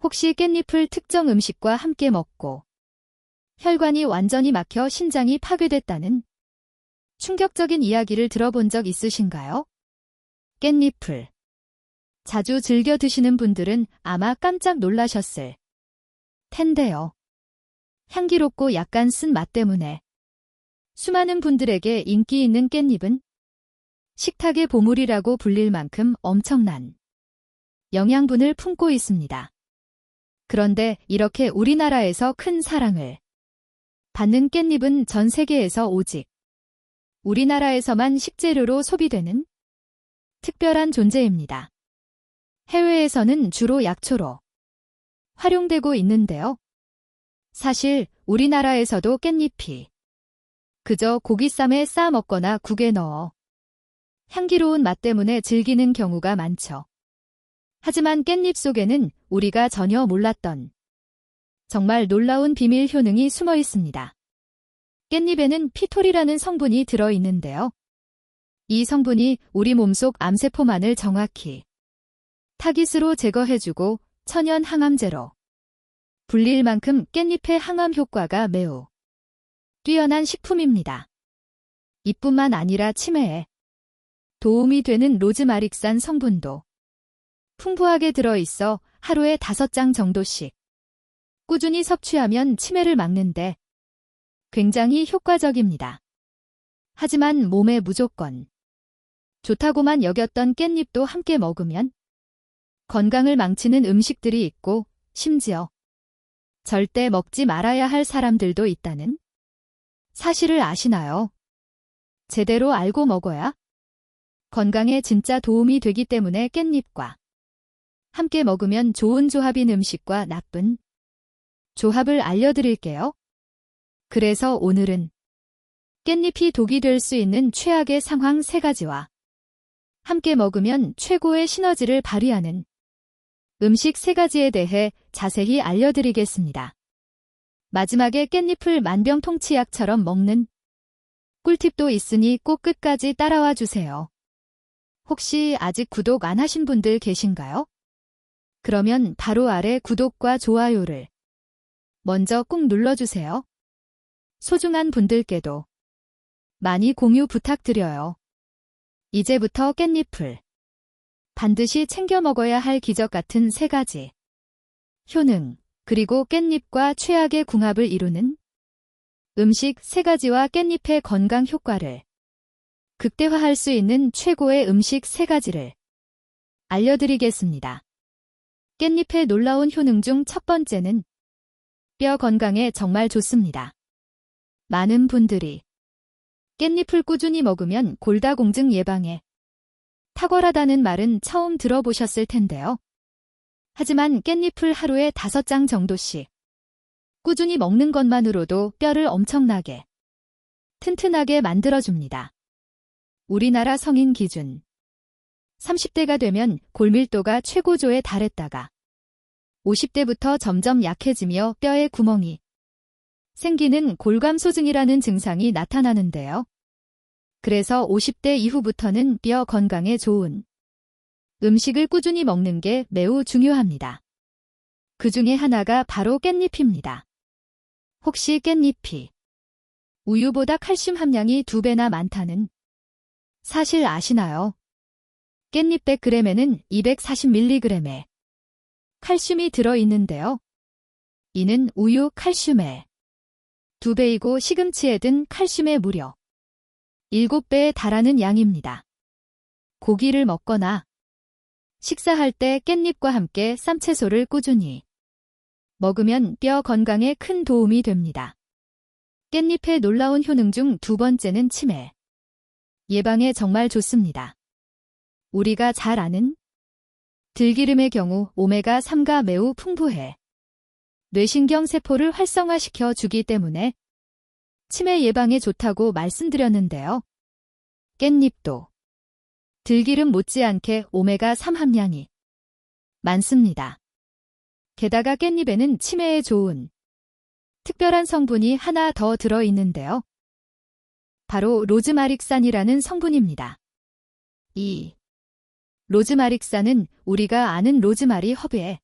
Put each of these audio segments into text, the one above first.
혹시 깻잎을 특정 음식과 함께 먹고 혈관이 완전히 막혀 신장이 파괴됐다는 충격적인 이야기를 들어본 적 있으신가요? 깻잎을 자주 즐겨 드시는 분들은 아마 깜짝 놀라셨을 텐데요. 향기롭고 약간 쓴 맛 때문에 수많은 분들에게 인기 있는 깻잎은 식탁의 보물이라고 불릴 만큼 엄청난 영양분을 품고 있습니다. 그런데 이렇게 우리나라에서 큰 사랑을 받는 깻잎은 전 세계에서 오직 우리나라에서만 식재료로 소비되는 특별한 존재입니다. 해외에서는 주로 약초로 활용되고 있는데요. 사실 우리나라에서도 깻잎이 그저 고기쌈에 싸 먹거나 국에 넣어 향기로운 맛 때문에 즐기는 경우가 많죠. 하지만 깻잎 속에는 우리가 전혀 몰랐던 정말 놀라운 비밀 효능이 숨어 있습니다. 깻잎에는 피톨이라는 성분이 들어 있는데요. 이 성분이 우리 몸속 암세포만을 정확히 타깃으로 제거해주고 천연 항암제로 불릴 만큼 깻잎의 항암 효과가 매우 뛰어난 식품입니다. 이뿐만 아니라 치매에 도움이 되는 로즈마릭산 성분도 풍부하게 들어있어 하루에 5장 정도씩 꾸준히 섭취하면 치매를 막는데 굉장히 효과적입니다. 하지만 몸에 무조건 좋다고만 여겼던 깻잎도 함께 먹으면 건강을 망치는 음식들이 있고 심지어 절대 먹지 말아야 할 사람들도 있다는 사실을 아시나요? 제대로 알고 먹어야 건강에 진짜 도움이 되기 때문에 깻잎과 함께 먹으면 좋은 조합인 음식과 나쁜 조합을 알려드릴게요. 그래서 오늘은 깻잎이 독이 될 수 있는 최악의 상황 3가지와 함께 먹으면 최고의 시너지를 발휘하는 음식 3가지에 대해 자세히 알려드리겠습니다. 마지막에 깻잎을 만병통치약처럼 먹는 꿀팁도 있으니 꼭 끝까지 따라와 주세요. 혹시 아직 구독 안 하신 분들 계신가요? 그러면 바로 아래 구독과 좋아요를 먼저 꾹 눌러주세요. 소중한 분들께도 많이 공유 부탁드려요. 이제부터 깻잎을 반드시 챙겨 먹어야 할 기적 같은 3가지 효능, 그리고 깻잎과 최악의 궁합을 이루는 음식 3가지와 깻잎의 건강 효과를 극대화할 수 있는 최고의 음식 3가지를 알려드리겠습니다. 깻잎의 놀라운 효능 중 첫 번째는 뼈 건강에 정말 좋습니다. 많은 분들이 깻잎을 꾸준히 먹으면 골다공증 예방에 탁월하다는 말은 처음 들어보셨을 텐데요. 하지만 깻잎을 하루에 5장 정도씩 꾸준히 먹는 것만으로도 뼈를 엄청나게 튼튼하게 만들어줍니다. 우리나라 성인 기준 30대가 되면 골밀도가 최고조에 달했다가 50대부터 점점 약해지며 뼈에 구멍이 생기는 골감소증이라는 증상이 나타나는데요. 그래서 50대 이후부터는 뼈 건강에 좋은 음식을 꾸준히 먹는 게 매우 중요합니다. 그 중에 하나가 바로 깻잎입니다. 혹시 깻잎이 우유보다 칼슘 함량이 2배나 많다는 사실 아시나요? 깻잎 100g에는 240mg의 칼슘이 들어있는데요. 이는 우유 칼슘의 2배이고 시금치에 든 칼슘의 무려 7배에 달하는 양입니다. 고기를 먹거나 식사할 때 깻잎과 함께 쌈채소를 꾸준히 먹으면 뼈 건강에 큰 도움이 됩니다. 깻잎의 놀라운 효능 중 2번째는 치매 예방에 정말 좋습니다. 우리가 잘 아는 들기름의 경우 오메가3가 매우 풍부해 뇌신경 세포를 활성화시켜 주기 때문에 치매 예방에 좋다고 말씀드렸는데요. 깻잎도 들기름 못지않게 오메가3 함량이 많습니다. 게다가 깻잎에는 치매에 좋은 특별한 성분이 하나 더 들어있는데요. 바로 로즈마릭산이라는 성분입니다. 이 로즈마릭산은 우리가 아는 로즈마리 허브의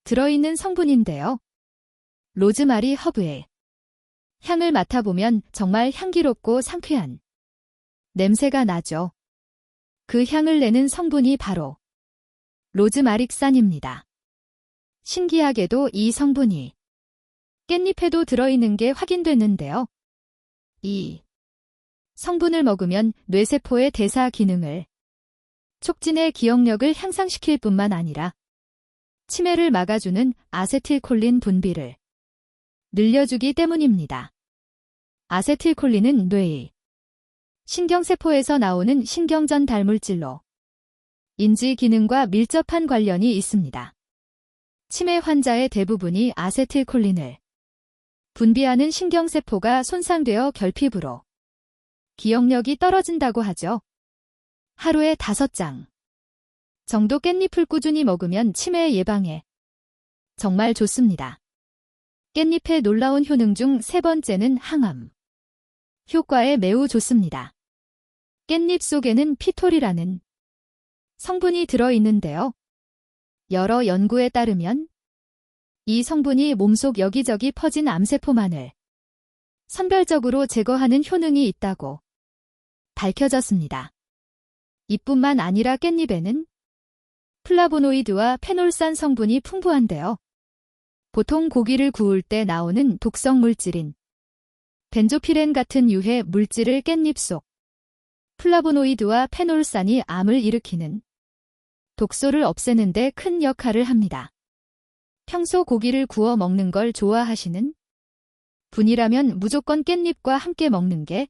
들어있는 성분인데요. 로즈마리 허브의 향을 맡아보면 정말 향기롭고 상쾌한 냄새가 나죠. 그 향을 내는 성분이 바로 로즈마릭산입니다. 신기하게도 이 성분이 깻잎에도 들어있는 게 확인됐는데요. 이 성분을 먹으면 뇌세포의 대사 기능을 촉진해 기억력을 향상시킬 뿐만 아니라 치매를 막아주는 아세틸콜린 분비를 늘려주기 때문입니다. 아세틸콜린은 뇌의 신경세포에서 나오는 신경전 달물질로 인지 기능과 밀접한 관련이 있습니다. 치매 환자의 대부분이 아세틸콜린을 분비하는 신경세포가 손상되어 결핍으로 기억력이 떨어진다고 하죠. 하루에 5장 정도 깻잎을 꾸준히 먹으면 치매 예방에 정말 좋습니다. 깻잎의 놀라운 효능 중 3번째는 항암 효과에 매우 좋습니다. 깻잎 속에는 피톨이라는 성분이 들어있는데요. 여러 연구에 따르면 이 성분이 몸속 여기저기 퍼진 암세포만을 선별적으로 제거하는 효능이 있다고 밝혀졌습니다. 이뿐만 아니라 깻잎에는 플라보노이드와 페놀산 성분이 풍부한데요. 보통 고기를 구울 때 나오는 독성 물질인 벤조피렌 같은 유해 물질을 깻잎 속 플라보노이드와 페놀산이 암을 일으키는 독소를 없애는 데 큰 역할을 합니다. 평소 고기를 구워 먹는 걸 좋아하시는 분이라면 무조건 깻잎과 함께 먹는 게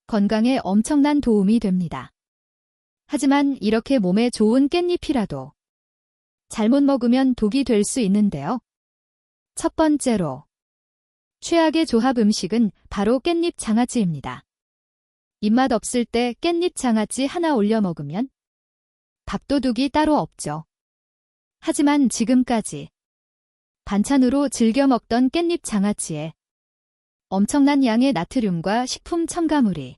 건강에 엄청난 도움이 됩니다. 하지만 이렇게 몸에 좋은 깻잎이라도 잘못 먹으면 독이 될 수 있는데요. 첫 번째로 최악의 조합 음식은 바로 깻잎 장아찌입니다. 입맛 없을 때 깻잎 장아찌 하나 올려 먹으면 밥도둑이 따로 없죠. 하지만 지금까지 반찬으로 즐겨 먹던 깻잎 장아찌에 엄청난 양의 나트륨과 식품 첨가물이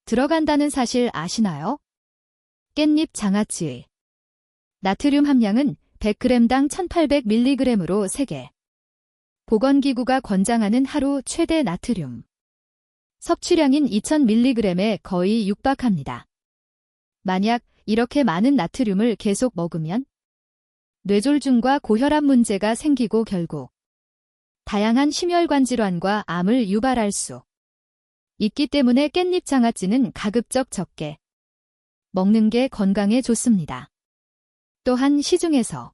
들어간다는 사실 아시나요? 깻잎 장아찌의 나트륨 함량은 100g당 1800mg으로 세계 보건기구가 권장하는 하루 최대 나트륨 섭취량인 2000mg에 거의 육박합니다. 만약 이렇게 많은 나트륨을 계속 먹으면 뇌졸중과 고혈압 문제가 생기고 결국 다양한 심혈관 질환과 암을 유발할 수 있기 때문에 깻잎 장아찌는 가급적 적게 먹는 게 건강에 좋습니다. 또한 시중에서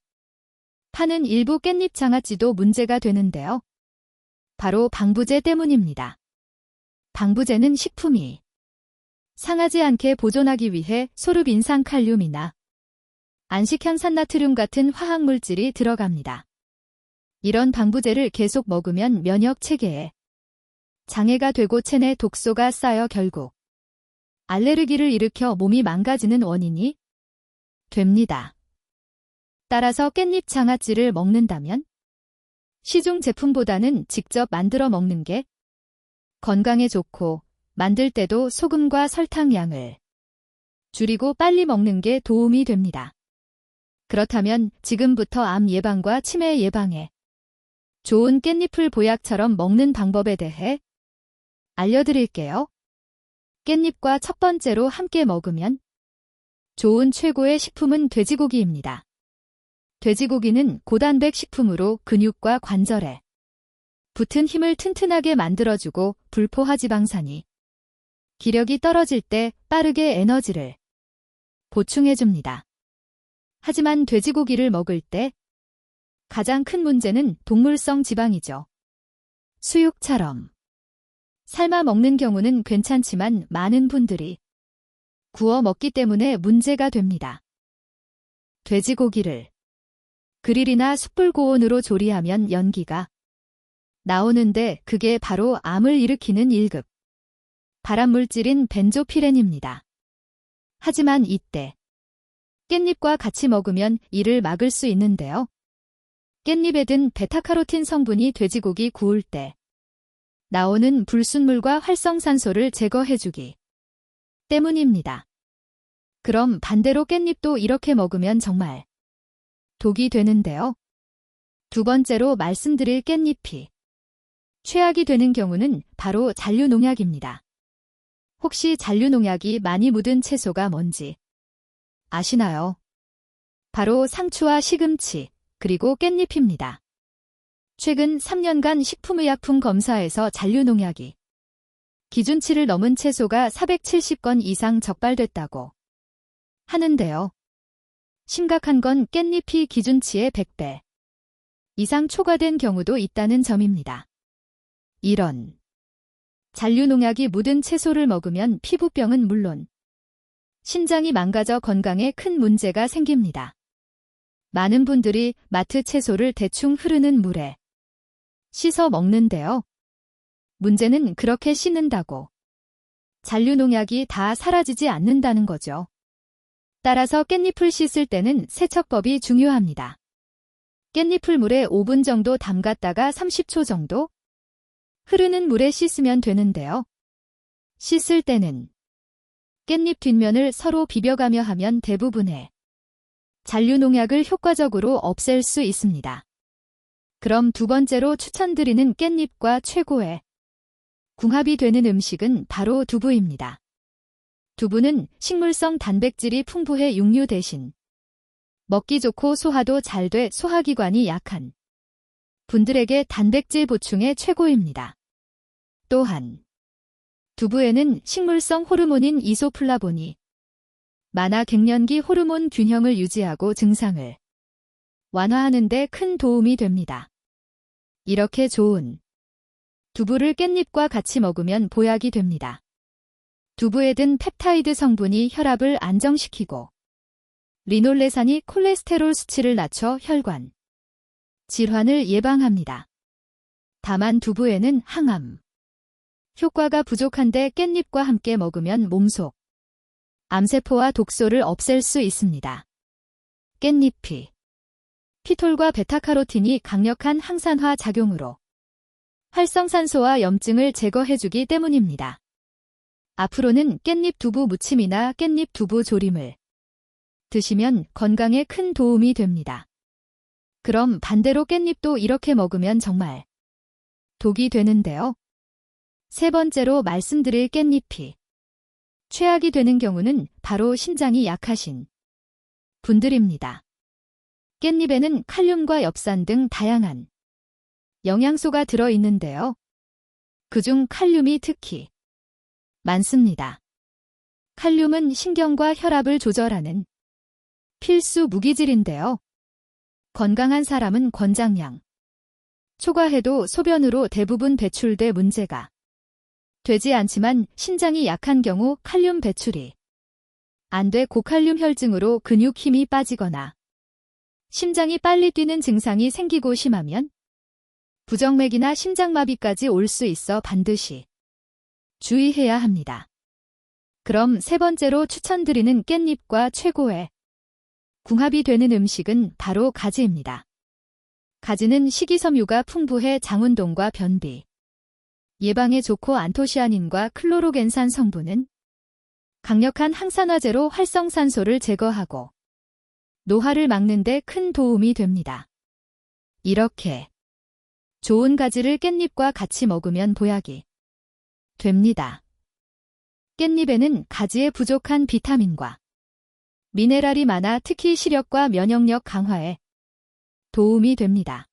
파는 일부 깻잎 장아찌도 문제가 되는데요. 바로 방부제 때문입니다. 방부제는 식품이 상하지 않게 보존하기 위해 소르빈산칼륨이나 안식현산나트륨 같은 화학물질이 들어갑니다. 이런 방부제를 계속 먹으면 면역 체계에 장애가 되고 체내 독소가 쌓여 결국 알레르기를 일으켜 몸이 망가지는 원인이 됩니다. 따라서 깻잎 장아찌를 먹는다면 시중 제품보다는 직접 만들어 먹는 게 건강에 좋고 만들 때도 소금과 설탕 양을 줄이고 빨리 먹는 게 도움이 됩니다. 그렇다면 지금부터 암 예방과 치매 예방에 좋은 깻잎을 보약처럼 먹는 방법에 대해 알려드릴게요. 깻잎과 첫 번째로 함께 먹으면 좋은 최고의 식품은 돼지고기입니다. 돼지고기는 고단백 식품으로 근육과 관절에 붙은 힘을 튼튼하게 만들어주고 불포화 지방산이 기력이 떨어질 때 빠르게 에너지를 보충해줍니다. 하지만 돼지고기를 먹을 때 가장 큰 문제는 동물성 지방이죠. 수육처럼 삶아 먹는 경우는 괜찮지만 많은 분들이 구워 먹기 때문에 문제가 됩니다. 돼지고기를 그릴이나 숯불고온으로 조리하면 연기가 나오는데 그게 바로 암을 일으키는 1급 발암물질인 벤조피렌입니다. 하지만 이때 깻잎과 같이 먹으면 이를 막을 수 있는데요. 깻잎에 든 베타카로틴 성분이 돼지고기 구울 때 나오는 불순물과 활성산소를 제거해주기 때문입니다. 그럼 반대로 깻잎도 이렇게 먹으면 정말 독이 되는데요. 두 번째로 말씀드릴 깻잎이 최악이 되는 경우는 바로 잔류농약입니다. 혹시 잔류농약이 많이 묻은 채소가 뭔지 아시나요? 바로 상추와 시금치, 그리고 깻잎입니다. 최근 3년간 식품의약품 검사에서 잔류농약이 기준치를 넘은 채소가 470건 이상 적발됐다고 하는데요. 심각한 건 깻잎이 기준치의 100배 이상 초과된 경우도 있다는 점입니다. 이런 잔류농약이 묻은 채소를 먹으면 피부병은 물론 신장이 망가져 건강에 큰 문제가 생깁니다. 많은 분들이 마트 채소를 대충 흐르는 물에 씻어 먹는데요. 문제는 그렇게 씻는다고 잔류농약이 다 사라지지 않는다는 거죠. 따라서 깻잎을 씻을 때는 세척법이 중요합니다. 깻잎을 물에 5분 정도 담갔다가 30초 정도 흐르는 물에 씻으면 되는데요. 씻을 때는 깻잎 뒷면을 서로 비벼가며 하면 대부분의 잔류농약을 효과적으로 없앨 수 있습니다. 그럼 두 번째로 추천드리는 깻잎과 최고의 궁합이 되는 음식은 바로 두부입니다. 두부는 식물성 단백질이 풍부해 육류 대신 먹기 좋고 소화도 잘 돼 소화기관이 약한 분들에게 단백질 보충에 최고입니다. 또한 두부에는 식물성 호르몬인 이소플라본이 많아 갱년기 호르몬 균형을 유지하고 증상을 완화하는 데 큰 도움이 됩니다. 이렇게 좋은 두부를 깻잎과 같이 먹으면 보약이 됩니다. 두부에 든 펩타이드 성분이 혈압을 안정시키고 리놀레산이 콜레스테롤 수치를 낮춰 혈관 질환을 예방합니다. 다만 두부에는 항암 효과가 부족한데 깻잎과 함께 먹으면 몸속 암세포와 독소를 없앨 수 있습니다. 깻잎이 피톨과 베타카로틴이 강력한 항산화 작용으로 활성산소와 염증을 제거해주기 때문입니다. 앞으로는 깻잎 두부 무침이나 깻잎 두부 조림을 드시면 건강에 큰 도움이 됩니다. 그럼 반대로 깻잎도 이렇게 먹으면 정말 독이 되는데요. 세 번째로 말씀드릴 깻잎이 최악이 되는 경우는 바로 신장이 약하신 분들입니다. 깻잎에는 칼륨과 엽산 등 다양한 영양소가 들어있는데요. 그중 칼륨이 특히 많습니다. 칼륨은 신경과 혈압을 조절하는 필수 무기질인데요. 건강한 사람은 권장량 초과해도 소변으로 대부분 배출돼 문제가 되지 않지만 신장이 약한 경우 칼륨 배출이 안 돼 고칼륨 혈증으로 근육 힘이 빠지거나 심장이 빨리 뛰는 증상이 생기고 심하면 부정맥이나 심장마비까지 올 수 있어 반드시 주의해야 합니다. 그럼 세 번째로 추천드리는 깻잎과 최고의 궁합이 되는 음식은 바로 가지입니다. 가지는 식이섬유가 풍부해 장운동과 변비 예방에 좋고 안토시아닌과 클로로겐산 성분은 강력한 항산화제로 활성산소를 제거하고 노화를 막는 데 큰 도움이 됩니다. 이렇게 좋은 가지를 깻잎과 같이 먹으면 보약이 됩니다. 깻잎에는 가지에 부족한 비타민과 미네랄이 많아 특히 시력과 면역력 강화에 도움이 됩니다.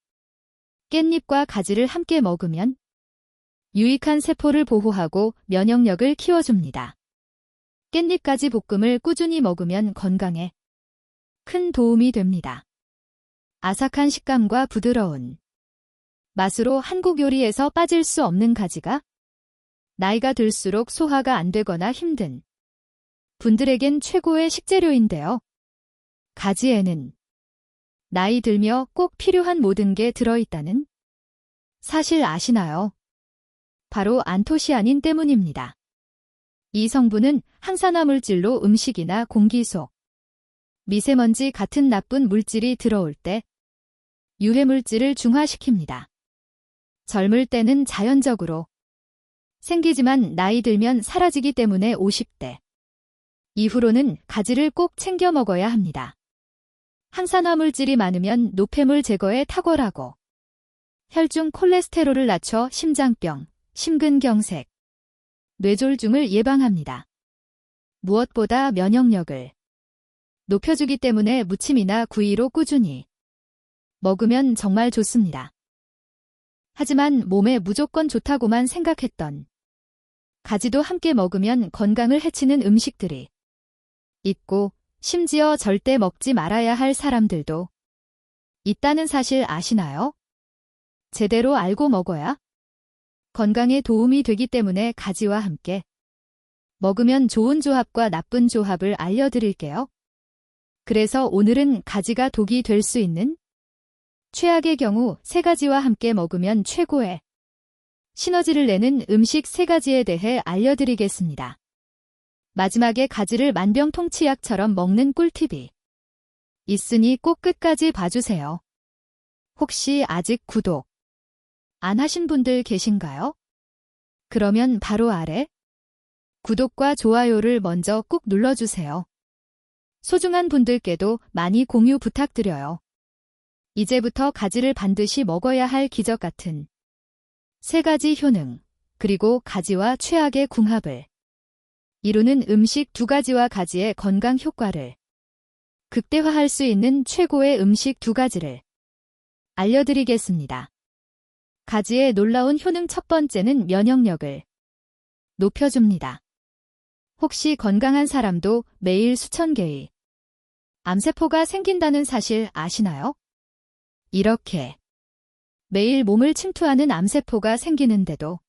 깻잎과 가지를 함께 먹으면 유익한 세포를 보호하고 면역력을 키워줍니다. 깻잎가지 볶음을 꾸준히 먹으면 건강에 큰 도움이 됩니다. 아삭한 식감과 부드러운 맛으로 한국 요리에서 빠질 수 없는 가지가 나이가 들수록 소화가 안 되거나 힘든 분들에겐 최고의 식재료인데요. 가지에는 나이 들며 꼭 필요한 모든 게 들어있다는 사실 아시나요? 바로 안토시아닌 때문입니다. 이 성분은 항산화 물질로 음식이나 공기 속 미세먼지 같은 나쁜 물질이 들어올 때 유해물질을 중화시킵니다. 젊을 때는 자연적으로 생기지만 나이 들면 사라지기 때문에 50대 이후로는 가지를 꼭 챙겨 먹어야 합니다. 항산화 물질이 많으면 노폐물 제거에 탁월하고 혈중 콜레스테롤을 낮춰 심장병, 심근경색, 뇌졸중을 예방합니다. 무엇보다 면역력을 높여주기 때문에 무침이나 구이로 꾸준히 먹으면 정말 좋습니다. 하지만 몸에 무조건 좋다고만 생각했던 가지도 함께 먹으면 건강을 해치는 음식들이 있고 심지어 절대 먹지 말아야 할 사람들도 있다는 사실 아시나요? 제대로 알고 먹어야 건강에 도움이 되기 때문에 가지와 함께 먹으면 좋은 조합과 나쁜 조합을 알려드릴게요. 그래서 오늘은 가지가 독이 될 수 있는 최악의 경우 3가지와 함께 먹으면 최고의 시너지를 내는 음식 3가지에 대해 알려드리겠습니다. 마지막에 가지를 만병통치약처럼 먹는 꿀팁이 있으니 꼭 끝까지 봐주세요. 혹시 아직 구독 안 하신 분들 계신가요? 그러면 바로 아래 구독과 좋아요를 먼저 꾹 눌러주세요. 소중한 분들께도 많이 공유 부탁드려요. 이제부터 가지를 반드시 먹어야 할 기적 같은 3가지 효능, 그리고 가지와 최악의 궁합을 이루는 음식 2가지와 가지의 건강 효과를 극대화할 수 있는 최고의 음식 2가지를 알려드리겠습니다. 가지의 놀라운 효능 첫 번째는 면역력을 높여줍니다. 혹시 건강한 사람도 매일 수천 개의 암세포가 생긴다는 사실 아시나요? 이렇게 매일 몸을 침투하는 암세포가 생기는데도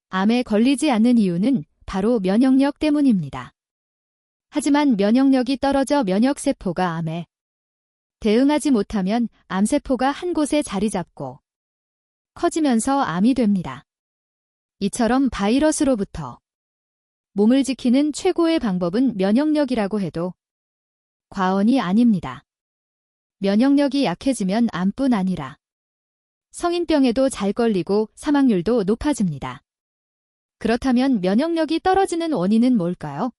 암에 걸리지 않는 이유는 바로 면역력 때문입니다. 하지만 면역력이 떨어져 면역세포가 암에 대응하지 못하면 암세포가 한 곳에 자리 잡고 커지면서 암이 됩니다. 이처럼 바이러스로부터 몸을 지키는 최고의 방법은 면역력이라고 해도 과언이 아닙니다. 면역력이 약해지면 암뿐 아니라 성인병에도 잘 걸리고 사망률도 높아집니다. 그렇다면 면역력이 떨어지는 원인은 뭘까요?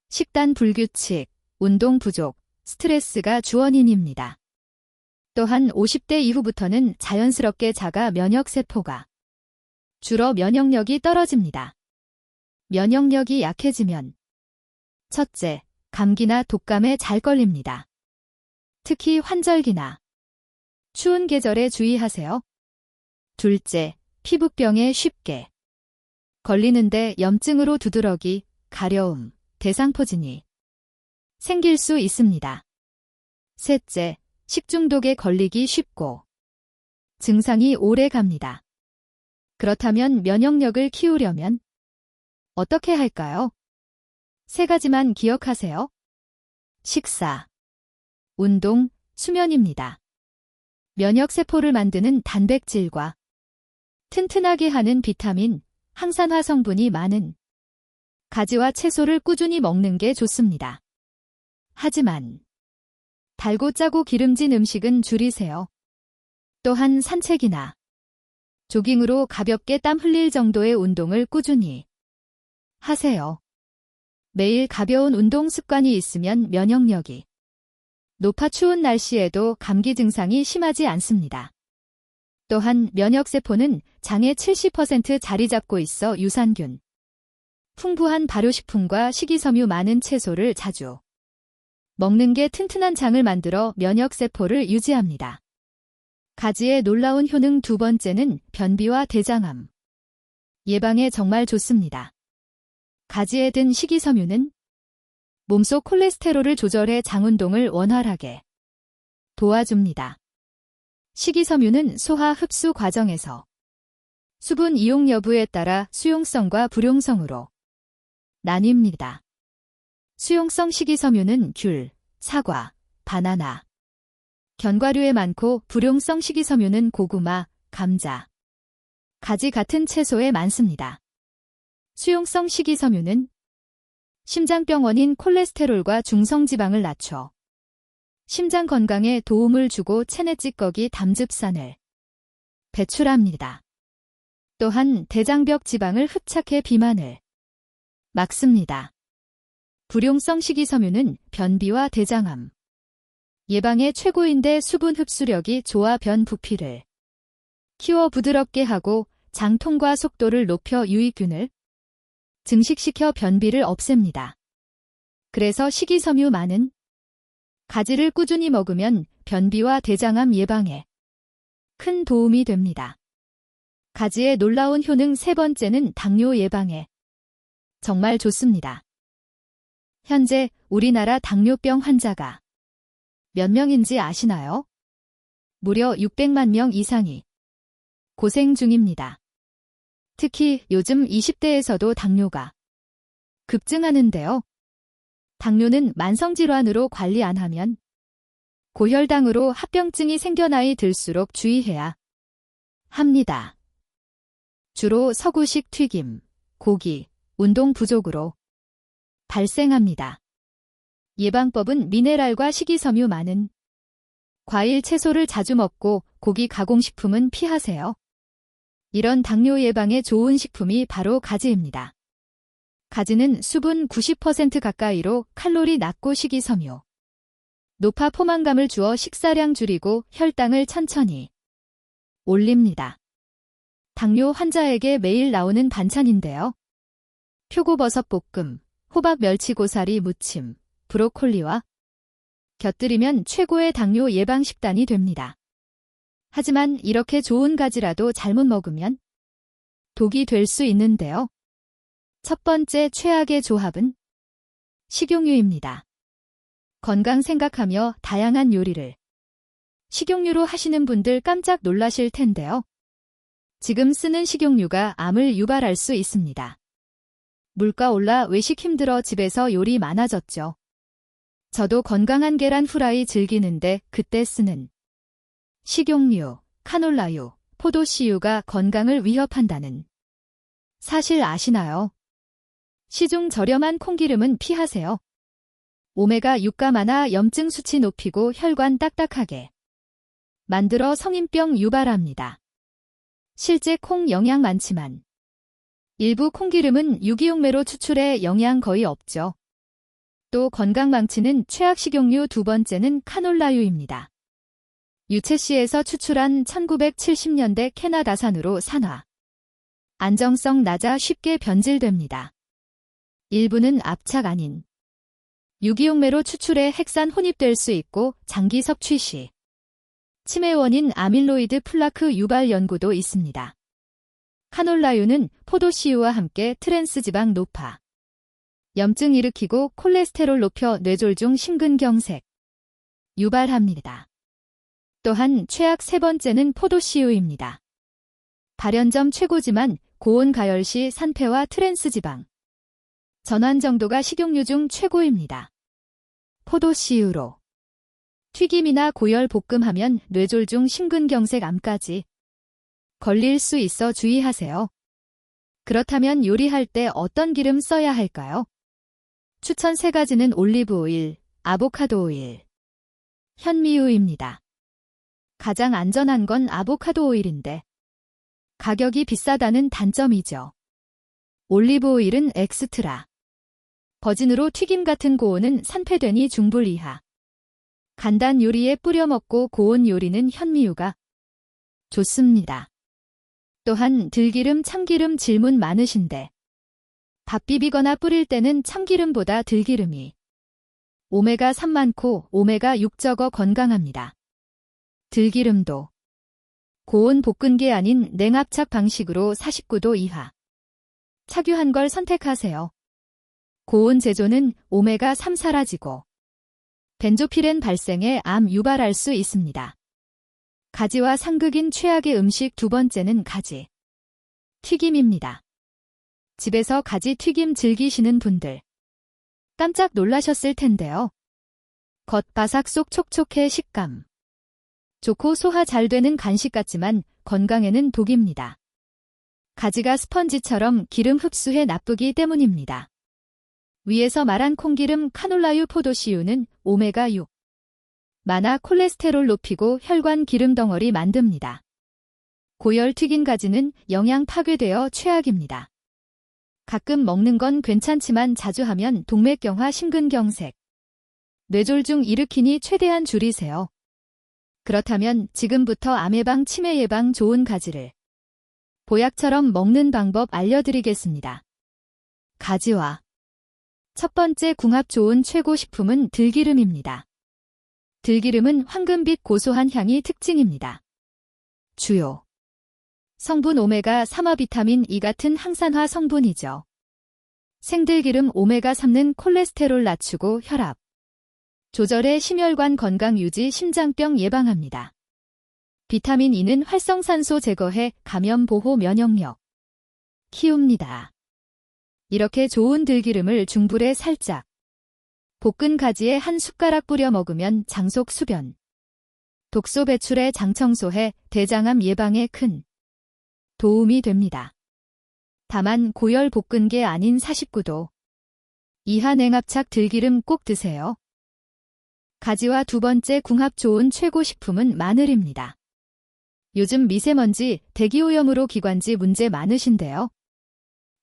식단 불규칙, 운동 부족, 스트레스가 주원인입니다. 또한 50대 이후부터는 자연스럽게 자가 면역세포가 줄어 면역력이 떨어집니다. 면역력이 약해지면 첫째, 감기나 독감에 잘 걸립니다. 특히 환절기나 추운 계절에 주의하세요. 둘째, 피부병에 쉽게 걸리는데 염증으로 두드러기, 가려움, 대상포진이 생길 수 있습니다. 셋째, 식중독에 걸리기 쉽고 증상이 오래 갑니다. 그렇다면 면역력을 키우려면 어떻게 할까요? 3가지만 기억하세요. 식사, 운동, 수면입니다. 면역세포를 만드는 단백질과 튼튼하게 하는 비타민, 항산화 성분이 많은 가지와 채소를 꾸준히 먹는 게 좋습니다. 하지만 달고 짜고 기름진 음식은 줄이세요. 또한 산책이나 조깅으로 가볍게 땀 흘릴 정도의 운동을 꾸준히 하세요. 매일 가벼운 운동 습관이 있으면 면역력이 높아 추운 날씨에도 감기 증상이 심하지 않습니다. 또한 면역세포는 장의 70% 자리 잡고 있어 유산균, 풍부한 발효식품과 식이섬유 많은 채소를 자주 먹는 게 튼튼한 장을 만들어 면역세포를 유지합니다. 가지의 놀라운 효능 2번째는 변비와 대장암 예방에 정말 좋습니다. 가지에 든 식이섬유는 몸속 콜레스테롤을 조절해 장운동을 원활하게 도와줍니다. 식이섬유는 소화 흡수 과정에서 수분 이용 여부에 따라 수용성과 불용성으로 나뉩니다. 수용성 식이섬유는 귤, 사과, 바나나, 견과류에 많고 불용성 식이섬유는 고구마, 감자, 가지 같은 채소에 많습니다. 수용성 식이섬유는 심장병 원인 콜레스테롤과 중성지방을 낮춰 심장 건강에 도움을 주고 체내 찌꺼기 담즙산을 배출합니다. 또한 대장벽 지방을 흡착해 비만을 막습니다. 불용성 식이섬유는 변비와 대장암 예방에 최고인데 수분 흡수력이 좋아 변 부피를 키워 부드럽게 하고 장 통과 속도를 높여 유익균을 증식시켜 변비를 없앱니다. 그래서 식이섬유 많은 가지를 꾸준히 먹으면 변비와 대장암 예방에 큰 도움이 됩니다. 가지의 놀라운 효능 세 번째는 당뇨 예방에 정말 좋습니다. 현재 우리나라 당뇨병 환자가 몇 명인지 아시나요? 무려 600만 명 이상이 고생 중입니다. 특히 요즘 20대에서도 당뇨가 급증하는데요. 당뇨는 만성질환으로 관리 안 하면 고혈당으로 합병증이 생겨 나이 들수록 주의해야 합니다. 주로 서구식 튀김, 고기, 운동 부족으로 발생합니다. 예방법은 미네랄과 식이섬유 많은 과일, 채소를 자주 먹고 고기 가공식품은 피하세요. 이런 당뇨 예방에 좋은 식품이 바로 가지입니다. 가지는 수분 90% 가까이로 칼로리 낮고 식이섬유 높아 포만감을 주어 식사량 줄이고 혈당을 천천히 올립니다. 당뇨 환자에게 매일 나오는 반찬인데요. 표고버섯 볶음, 호박 멸치고사리 무침, 브로콜리와 곁들이면 최고의 당뇨 예방 식단이 됩니다. 하지만 이렇게 좋은 가지라도 잘못 먹으면 독이 될 수 있는데요. 첫 번째 최악의 조합은 식용유입니다. 건강 생각하며 다양한 요리를 식용유로 하시는 분들 깜짝 놀라실 텐데요. 지금 쓰는 식용유가 암을 유발할 수 있습니다. 물가 올라 외식 힘들어 집에서 요리 많아졌죠. 저도 건강한 계란 후라이 즐기는데 그때 쓰는 식용유, 카놀라유, 포도씨유가 건강을 위협한다는 사실 아시나요? 시중 저렴한 콩기름은 피하세요. 오메가6가 많아 염증 수치 높이고 혈관 딱딱하게 만들어 성인병 유발합니다. 실제 콩 영양 많지만 일부 콩기름은 유기용매로 추출해 영양 거의 없죠. 또 건강 망치는 최악 식용유 두 번째는 카놀라유입니다. 유채씨에서 추출한 1970년대 캐나다산으로 산화. 안정성 낮아 쉽게 변질됩니다. 일부는 압착 아닌 유기용매로 추출해 핵산 혼입될 수 있고 장기 섭취 시 치매 원인 아밀로이드 플라크 유발 연구도 있습니다. 카놀라유는 포도씨유와 함께 트랜스지방 높아 염증 일으키고 콜레스테롤 높여 뇌졸중 심근경색 유발합니다. 또한 최악 세 번째는 포도씨유입니다. 발연점 최고지만 고온 가열 시 산패와 트랜스지방 전환 정도가 식용유 중 최고입니다. 포도씨유로 튀김이나 고열 볶음하면 뇌졸중 심근경색 암까지 걸릴 수 있어 주의하세요. 그렇다면 요리할 때 어떤 기름 써야 할까요? 추천 3가지는 올리브 오일, 아보카도 오일, 현미유입니다. 가장 안전한 건 아보카도 오일인데 가격이 비싸다는 단점이죠. 올리브 오일은 엑스트라 버진으로 튀김 같은 고온은 산패되니 중불 이하. 간단 요리에 뿌려 먹고 고온 요리는 현미유가 좋습니다. 또한 들기름, 참기름 질문 많으신데 밥 비비거나 뿌릴 때는 참기름보다 들기름이 오메가3 많고 오메가6 적어 건강합니다. 들기름도 고온 볶은게 아닌 냉압착 방식으로 49도 이하 착유한 걸 선택하세요. 고온 제조는 오메가3 사라지고 벤조피렌 발생에 암 유발할 수 있습니다. 가지와 상극인 최악의 음식 두 번째는 가지 튀김입니다. 집에서 가지 튀김 즐기시는 분들 깜짝 놀라셨을 텐데요. 겉 바삭 속 촉촉해 식감 좋고 소화 잘 되는 간식 같지만 건강에는 독입니다. 가지가 스펀지처럼 기름 흡수해 나쁘기 때문입니다. 위에서 말한 콩기름, 카놀라유, 포도씨유는 오메가6 많아 콜레스테롤 높이고 혈관 기름 덩어리 만듭니다. 고열 튀긴 가지는 영양 파괴되어 최악입니다. 가끔 먹는 건 괜찮지만 자주 하면 동맥경화 심근경색 뇌졸중 일으키니 최대한 줄이세요. 그렇다면 지금부터 암 예방, 치매 예방 좋은 가지를 보약처럼 먹는 방법 알려드리겠습니다. 가지와 첫 번째 궁합 좋은 최고 식품은 들기름입니다. 들기름은 황금빛 고소한 향이 특징입니다. 주요 성분 오메가3와 비타민 E 같은 항산화 성분이죠. 생들기름 오메가3는 콜레스테롤 낮추고 혈압 조절해 심혈관 건강 유지, 심장병 예방합니다. 비타민 E는 활성산소 제거해 감염 보호 면역력 키웁니다. 이렇게 좋은 들기름을 중불에 살짝 볶은 가지에 한 숟가락 뿌려 먹으면 장속 수변, 독소 배출에 장 청소해 대장암 예방에 큰 도움이 됩니다. 다만 고열 볶은 게 아닌 49도 이하 냉압착 들기름 꼭 드세요. 가지와 두 번째 궁합 좋은 최고 식품은 마늘입니다. 요즘 미세먼지, 대기오염으로 기관지 문제 많으신데요.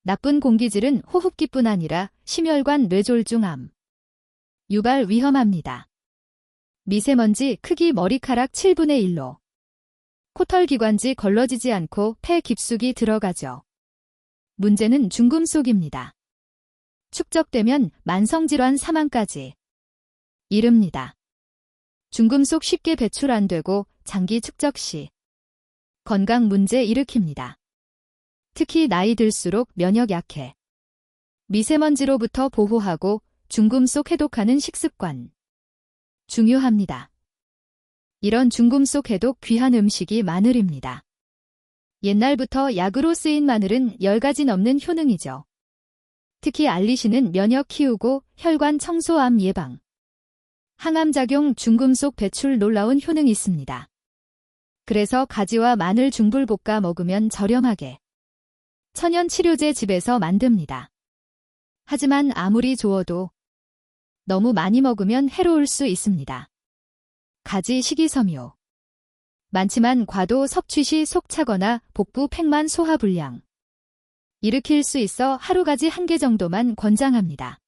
나쁜 공기질은 호흡기뿐 아니라 심혈관 뇌졸중 암 유발 위험합니다. 미세먼지 크기 머리카락 7분의 1로 코털 기관지 걸러지지 않고 폐 깊숙이 들어가죠. 문제는 중금속입니다. 축적되면 만성질환 사망까지 이릅니다. 중금속 쉽게 배출 안 되고 장기 축적 시 건강 문제 일으킵니다. 특히 나이 들수록 면역 약해. 미세먼지로부터 보호하고 중금속 해독하는 식습관 중요합니다. 이런 중금속 해독 귀한 음식이 마늘입니다. 옛날부터 약으로 쓰인 마늘은 10가지 넘는 효능이죠. 특히 알리신은 면역 키우고 혈관 청소, 암 예방, 항암작용, 중금속 배출 놀라운 효능이 있습니다. 그래서 가지와 마늘 중불 볶아 먹으면 저렴하게 천연 치료제 집에서 만듭니다. 하지만 아무리 좋아도 너무 많이 먹으면 해로울 수 있습니다. 가지 식이섬유 많지만 과도 섭취 시 속 차거나 복부 팽만 소화불량 일으킬 수 있어 하루 가지 1개 정도만 권장합니다.